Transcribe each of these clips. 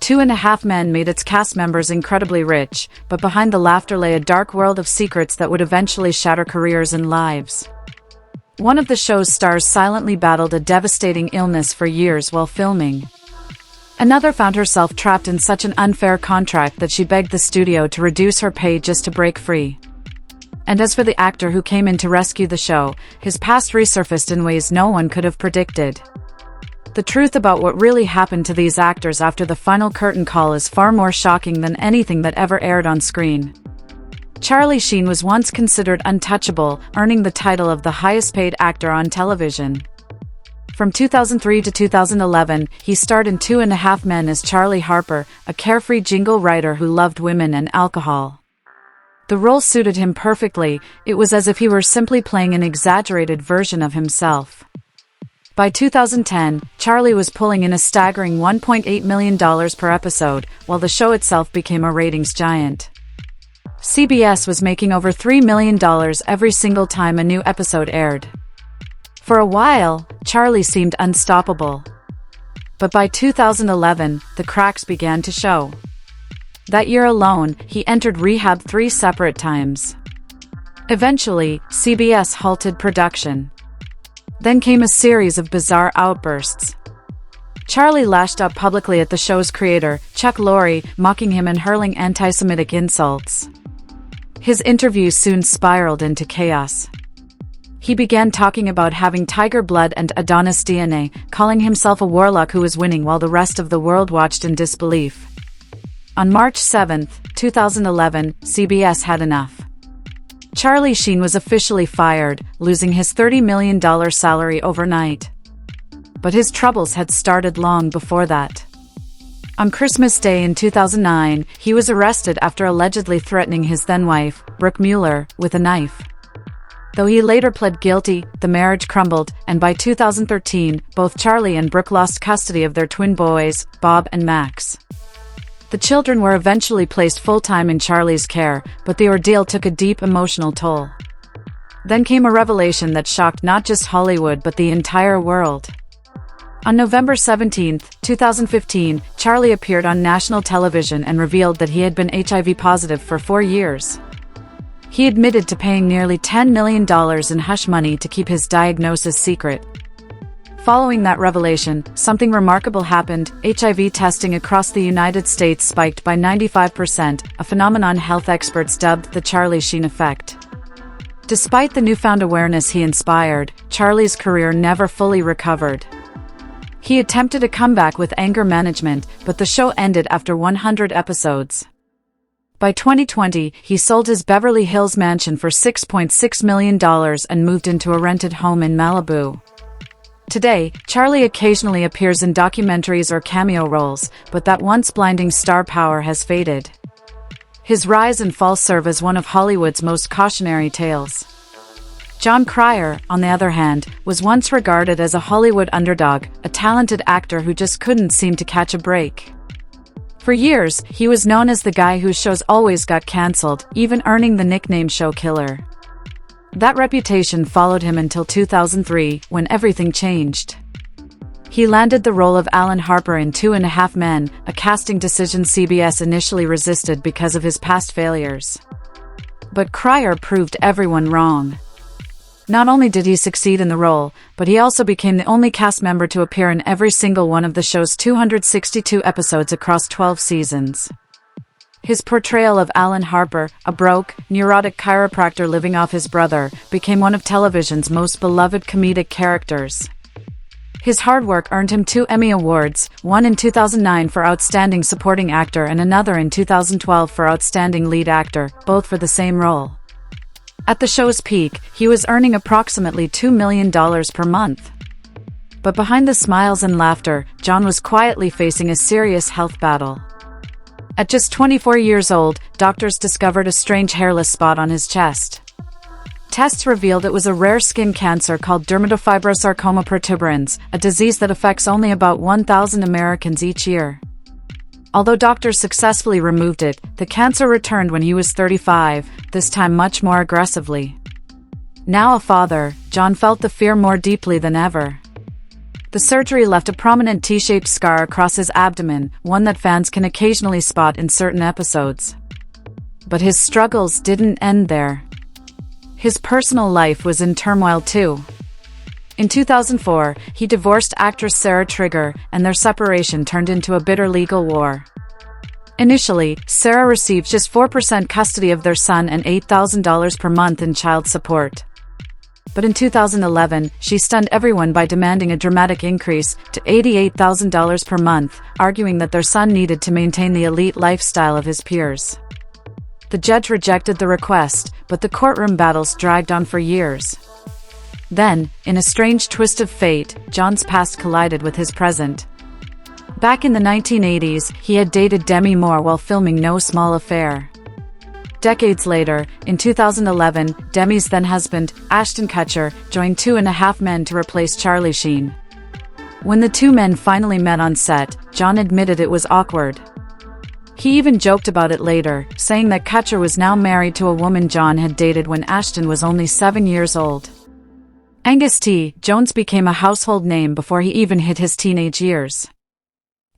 2.5 Men made its cast members incredibly rich, but behind the laughter lay a dark world of secrets that would eventually shatter careers and lives. One of the show's stars silently battled a devastating illness for years while filming. Another found herself trapped in such an unfair contract that she begged the studio to reduce her pay just to break free. And as for the actor who came in to rescue the show, his past resurfaced in ways no one could have predicted. The truth about what really happened to these actors after the final curtain call is far more shocking than anything that ever aired on screen. Charlie Sheen was once considered untouchable, earning the title of the highest-paid actor on television. From 2003 to 2011, he starred in 2.5 Men as Charlie Harper, a carefree jingle writer who loved women and alcohol. The role suited him perfectly. It was as if he were simply playing an exaggerated version of himself. By 2010, Charlie was pulling in a staggering $1.8 million per episode, while the show itself became a ratings giant. CBS was making over $3 million every single time a new episode aired. For a while, Charlie seemed unstoppable. But by 2011, the cracks began to show. That year alone, he entered rehab 3 separate times. Eventually, CBS halted production. Then came a series of bizarre outbursts. Charlie lashed out publicly at the show's creator, Chuck Lorre, mocking him and hurling anti-Semitic insults. His interviews soon spiraled into chaos. He began talking about having tiger blood and Adonis DNA, calling himself a warlock who was winning while the rest of the world watched in disbelief. On March 7, 2011, CBS had enough. Charlie Sheen was officially fired, losing his $30 million salary overnight. But his troubles had started long before that. On Christmas Day in 2009, he was arrested after allegedly threatening his then-wife, Brooke Mueller, with a knife. Though he later pled guilty, the marriage crumbled, and by 2013, both Charlie and Brooke lost custody of their twin boys, Bob and Max. The children were eventually placed full-time in Charlie's care, but the ordeal took a deep emotional toll. Then came a revelation that shocked not just Hollywood but the entire world. On November 17, 2015, Charlie appeared on national television and revealed that he had been HIV positive for 4 years. He admitted to paying nearly $10 million in hush money to keep his diagnosis secret. Following that revelation, something remarkable happened. HIV testing across the United States spiked by 95%, a phenomenon health experts dubbed the Charlie Sheen effect. Despite the newfound awareness he inspired, Charlie's career never fully recovered. He attempted a comeback with anger management, but the show ended after 100 episodes. By 2020, he sold his Beverly Hills mansion for $6.6 million and moved into a rented home in Malibu. Today, Charlie occasionally appears in documentaries or cameo roles, but that once blinding star power has faded. His rise and fall serve as one of Hollywood's most cautionary tales. Jon Cryer, on the other hand, was once regarded as a Hollywood underdog, a talented actor who just couldn't seem to catch a break. For years, he was known as the guy whose shows always got cancelled, even earning the nickname Show Killer. That reputation followed him until 2003, when everything changed. He landed the role of Alan Harper in 2.5 Men, a casting decision CBS initially resisted because of his past failures. But Cryer proved everyone wrong. Not only did he succeed in the role, but he also became the only cast member to appear in every single one of the show's 262 episodes across 12 seasons. His portrayal of Alan Harper, a broke, neurotic chiropractor living off his brother, became one of television's most beloved comedic characters. His hard work earned him 2 Emmy Awards, one in 2009 for Outstanding Supporting Actor and another in 2012 for Outstanding Lead Actor, both for the same role. At the show's peak, he was earning approximately $2 million per month. But behind the smiles and laughter, Jon was quietly facing a serious health battle. At just 24 years old, doctors discovered a strange hairless spot on his chest. Tests revealed it was a rare skin cancer called dermatofibrosarcoma protuberans, a disease that affects only about 1,000 Americans each year. Although doctors successfully removed it, the cancer returned when he was 35, this time much more aggressively. Now a father, Jon felt the fear more deeply than ever. The surgery left a prominent T-shaped scar across his abdomen, one that fans can occasionally spot in certain episodes. But his struggles didn't end there. His personal life was in turmoil too. In 2004, he divorced actress Sarah Trigger, and their separation turned into a bitter legal war. Initially, Sarah received just 4% custody of their son and $8,000 per month in child support. But in 2011, she stunned everyone by demanding a dramatic increase to $88,000 per month, arguing that their son needed to maintain the elite lifestyle of his peers. The judge rejected the request, but the courtroom battles dragged on for years. Then, in a strange twist of fate, Jon's past collided with his present. Back in the 1980s, he had dated Demi Moore while filming No Small Affair. Decades later, in 2011, Demi's then-husband, Ashton Kutcher, joined 2.5 Men to replace Charlie Sheen. When the two men finally met on set, Jon admitted it was awkward. He even joked about it later, saying that Kutcher was now married to a woman Jon had dated when Ashton was only 7 years old. Angus T. Jones became a household name before he even hit his teenage years.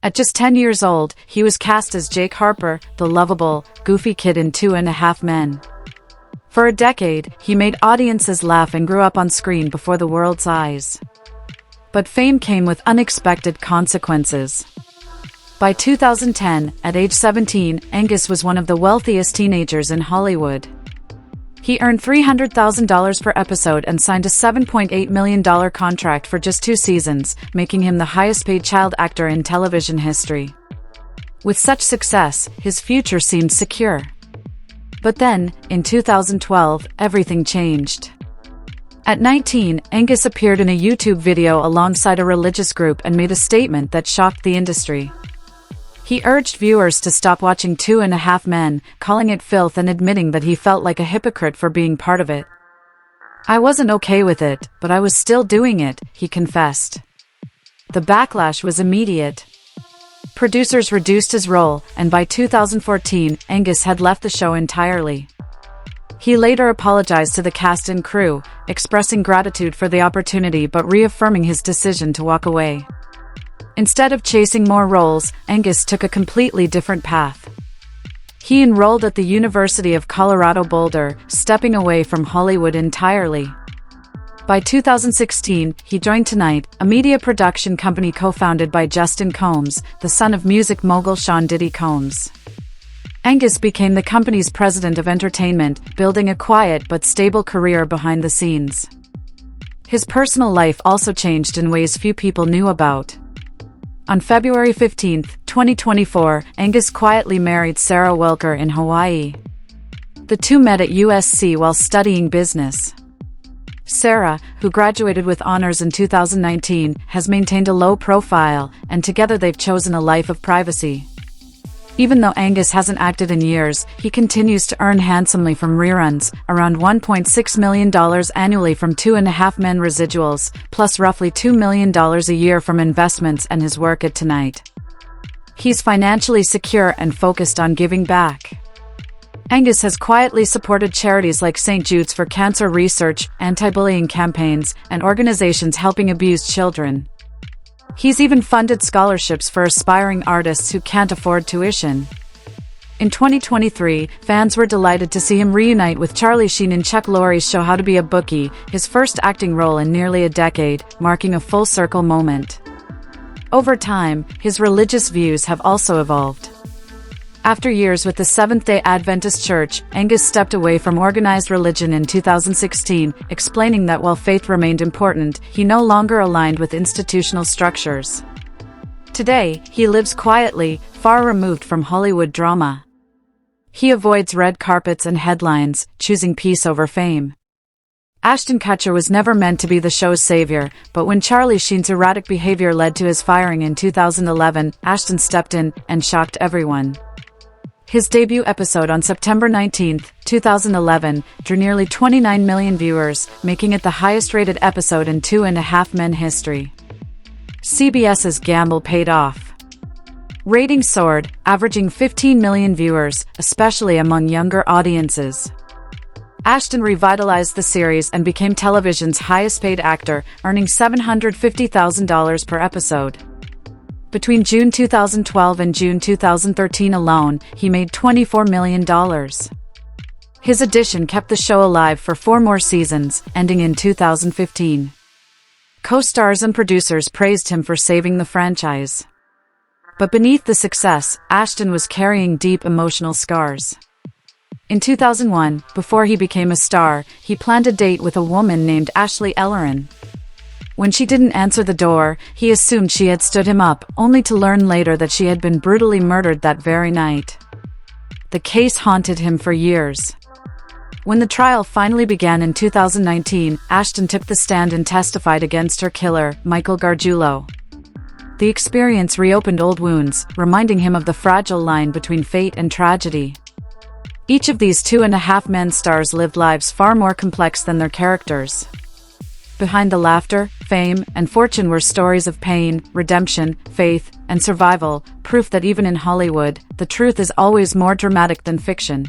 At just 10 years old, he was cast as Jake Harper, the lovable, goofy kid in 2.5 Men. For a decade, he made audiences laugh and grew up on screen before the world's eyes. But fame came with unexpected consequences. By 2010, at age 17, Angus was one of the wealthiest teenagers in Hollywood. He earned $300,000 per episode and signed a $7.8 million contract for just 2 seasons, making him the highest-paid child actor in television history. With such success, his future seemed secure. But then, in 2012, everything changed. At 19, Angus appeared in a YouTube video alongside a religious group and made a statement that shocked the industry. He urged viewers to stop watching 2.5 Men, calling it filth and admitting that he felt like a hypocrite for being part of it. "I wasn't okay with it, but I was still doing it," he confessed. The backlash was immediate. Producers reduced his role, and by 2014, Angus had left the show entirely. He later apologized to the cast and crew, expressing gratitude for the opportunity but reaffirming his decision to walk away. Instead of chasing more roles, Angus took a completely different path. He enrolled at the University of Colorado Boulder, stepping away from Hollywood entirely. By 2016, he joined Tonight, a media production company co-founded by Justin Combs, the son of music mogul Sean Diddy Combs. Angus became the company's president of entertainment, building a quiet but stable career behind the scenes. His personal life also changed in ways few people knew about. On February 15, 2024, Angus quietly married Sarah Welker in Hawaii. The two met at USC while studying business. Sarah, who graduated with honors in 2019, has maintained a low profile, and together they've chosen a life of privacy. Even though Angus hasn't acted in years, he continues to earn handsomely from reruns, around $1.6 million annually from 2.5 Men residuals, plus roughly $2 million a year from investments and his work at Tonight. He's financially secure and focused on giving back. Angus has quietly supported charities like St. Jude's for cancer research, anti-bullying campaigns, and organizations helping abused children. He's even funded scholarships for aspiring artists who can't afford tuition. In 2023, fans were delighted to see him reunite with Charlie Sheen in Chuck Lorre's show How to Be a Bookie, his first acting role in nearly a decade, marking a full-circle moment. Over time, his religious views have also evolved. After years with the Seventh-day Adventist Church, Angus stepped away from organized religion in 2016, explaining that while faith remained important, he no longer aligned with institutional structures. Today, he lives quietly, far removed from Hollywood drama. He avoids red carpets and headlines, choosing peace over fame. Ashton Kutcher was never meant to be the show's savior, but when Charlie Sheen's erratic behavior led to his firing in 2011, Ashton stepped in and shocked everyone. His debut episode on September 19, 2011, drew nearly 29 million viewers, making it the highest-rated episode in 2.5 Men history. CBS's gamble paid off. Ratings soared, averaging 15 million viewers, especially among younger audiences. Ashton revitalized the series and became television's highest-paid actor, earning $750,000 per episode. Between June 2012 and June 2013 alone, he made $24 million. His addition kept the show alive for 4 more seasons, ending in 2015. Co-stars and producers praised him for saving the franchise. But beneath the success, Ashton was carrying deep emotional scars. In 2001, before he became a star, he planned a date with a woman named Ashley Ellerin. When she didn't answer the door, he assumed she had stood him up, only to learn later that she had been brutally murdered that very night. The case haunted him for years. When the trial finally began in 2019, Ashton took the stand and testified against her killer, Michael Gargiulo. The experience reopened old wounds, reminding him of the fragile line between fate and tragedy. Each of these 2.5 men stars lived lives far more complex than their characters. Behind the laughter, fame, and fortune were stories of pain, redemption, faith, and survival, proof that even in Hollywood, the truth is always more dramatic than fiction.